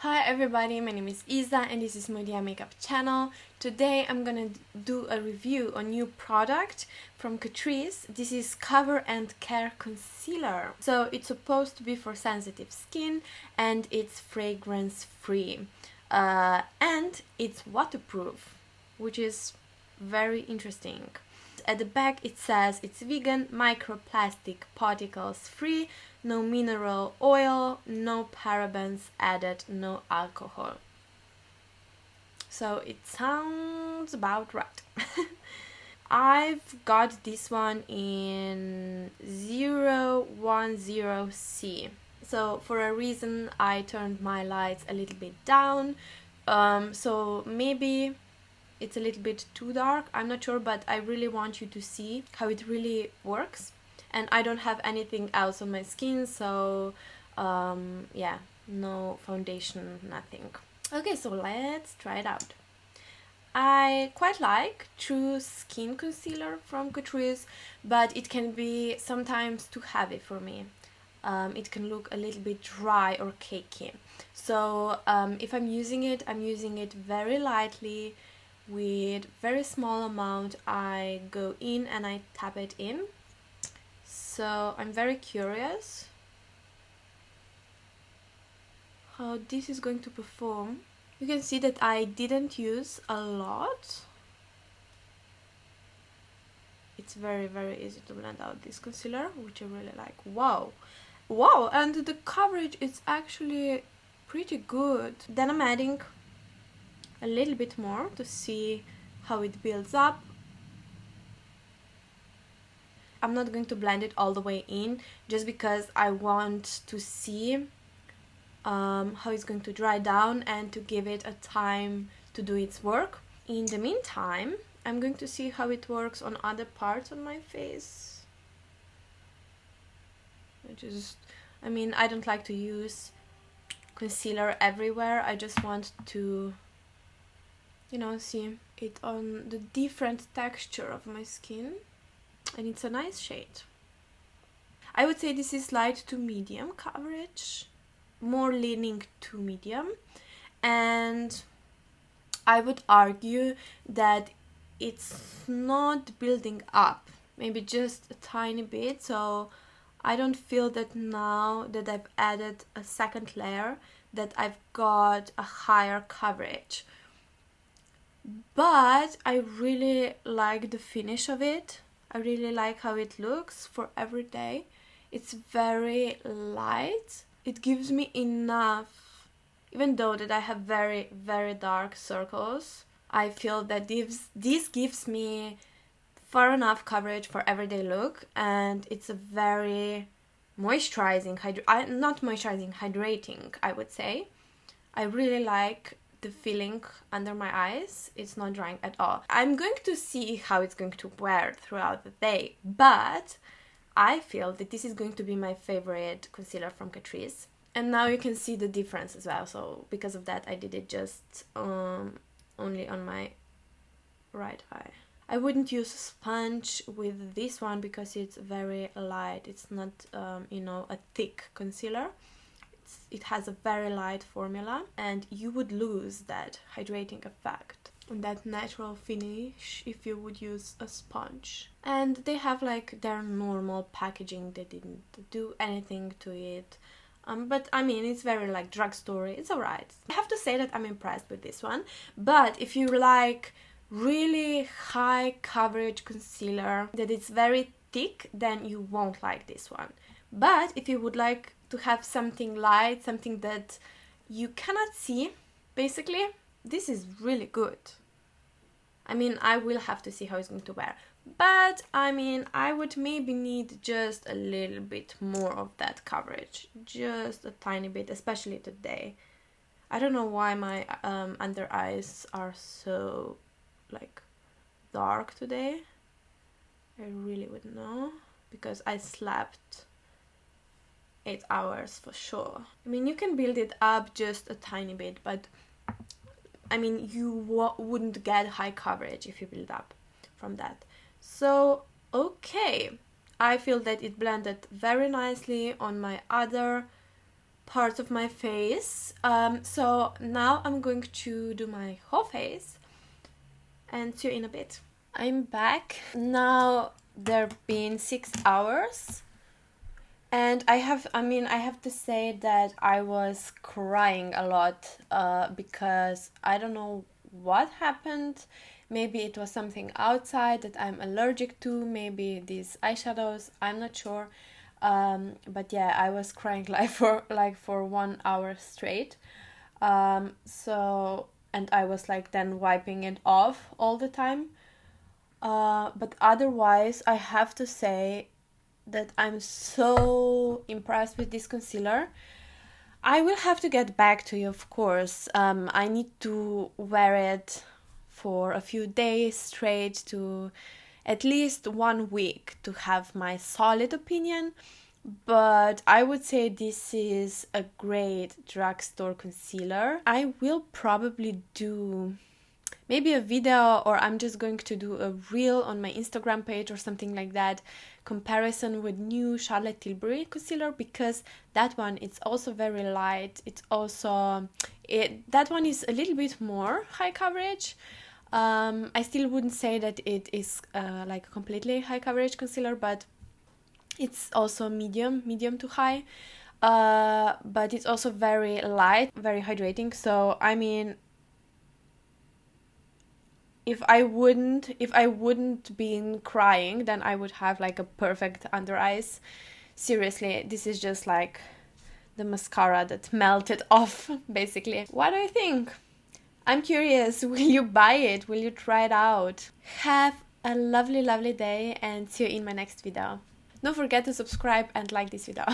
Hi everybody, my name is Isa and this is Moody makeup channel. Today I'm gonna do a review on new product from Catrice. This is Cover and Care Concealer. So it's supposed to be for sensitive skin and it's fragrance free. And it's waterproof, which is very interesting. At the back it says it's vegan, microplastic particles free, no mineral oil, no parabens added, no alcohol. So it sounds about right. I've got this one in 010C. So for a reason I turned my lights a little bit down, so maybe it's a little bit too dark, I'm not sure, but I really want you to see how it really works. And I don't have anything else on my skin, so yeah, no foundation, nothing. Okay, so let's try it out. I quite like True Skin Concealer from Catrice, but it can be sometimes too heavy for me. It can look a little bit dry or cakey. So if I'm using it very lightly, with very small amount. I go in and I tap it in. So I'm very curious how this is going to perform. You can see that I didn't use a lot. It's very easy to blend out this concealer, which I really like. Wow, and the coverage is actually pretty good. Then I'm adding a little bit more to see how it builds up. I'm not going to blend it all the way in just because I want to see how it's going to dry down and to give it a time to do its work. In the meantime, I'm going to see how it works on other parts on my face. I don't like to use concealer everywhere. I just want to, see it on the different texture of my skin. And it's a nice shade. I would say this is light to medium coverage, more leaning to medium, and I would argue that it's not building up, maybe just a tiny bit, so I don't feel that now that I've added a second layer that I've got a higher coverage. But I really like the finish of it. I really like how it looks for every day. It's very light. It gives me enough, even though that I have very dark circles. I feel that this gives me far enough coverage for everyday look, and it's a very moisturizing, hydrating, I would say. I really like the feeling under my eyes. It's not drying at all. I'm going to see how it's going to wear throughout the day, but I feel that this is going to be my favorite concealer from Catrice. And now you can see the difference as well, so because of that I did it just only on my right eye. I wouldn't use a sponge with this one because it's very light. It's not a thick concealer. It has a very light formula, and you would lose that hydrating effect and that natural finish if you would use a sponge. And they have like their normal packaging. They didn't do anything to it, but it's very like drugstore. It's alright. I have to say that I'm impressed with this one, but if you like really high coverage concealer that it's very thick, then you won't like this one. But if you would like to have something light, something that you cannot see, basically, this is really good. I will have to see how it's going to wear. But, I would maybe need just a little bit more of that coverage. Just a tiny bit, especially today. I don't know why my under eyes are so, dark today. I really wouldn't know. Because I slept 8 hours for sure. You can build it up just a tiny bit, but you wouldn't get high coverage if you build up from that. So, okay. I feel that it blended very nicely on my other part of my face. So now I'm going to do my whole face and see you in a bit. I'm back. Now there have been 6 hours and I have to say that I was crying a lot because I don't know what happened. Maybe it was something outside that I'm allergic to, maybe these eyeshadows, I'm not sure. But yeah, I was crying for 1 hour straight. So, and I was like then wiping it off all the time. But otherwise, I have to say that I'm so impressed with this concealer. I will have to get back to you, of course. I need to wear it for a few days straight, to at least 1 week, to have my solid opinion. But I would say this is a great drugstore concealer. I will probably do maybe a video, or I'm just going to do a reel on my Instagram page or something like that, comparison with new Charlotte Tilbury concealer, because that one, it's also very light. It's also that one is a little bit more high coverage. I still wouldn't say that it is like a completely high coverage concealer, but it's also medium to high. But it's also very light, very hydrating. So I mean, if I wouldn't been crying, then I would have like a perfect under eyes. Seriously, this is just like the mascara that melted off, basically. What do you think? I'm curious. Will you buy it? Will you try it out? Have a lovely day and see you in my next video. Don't forget to subscribe and like this video.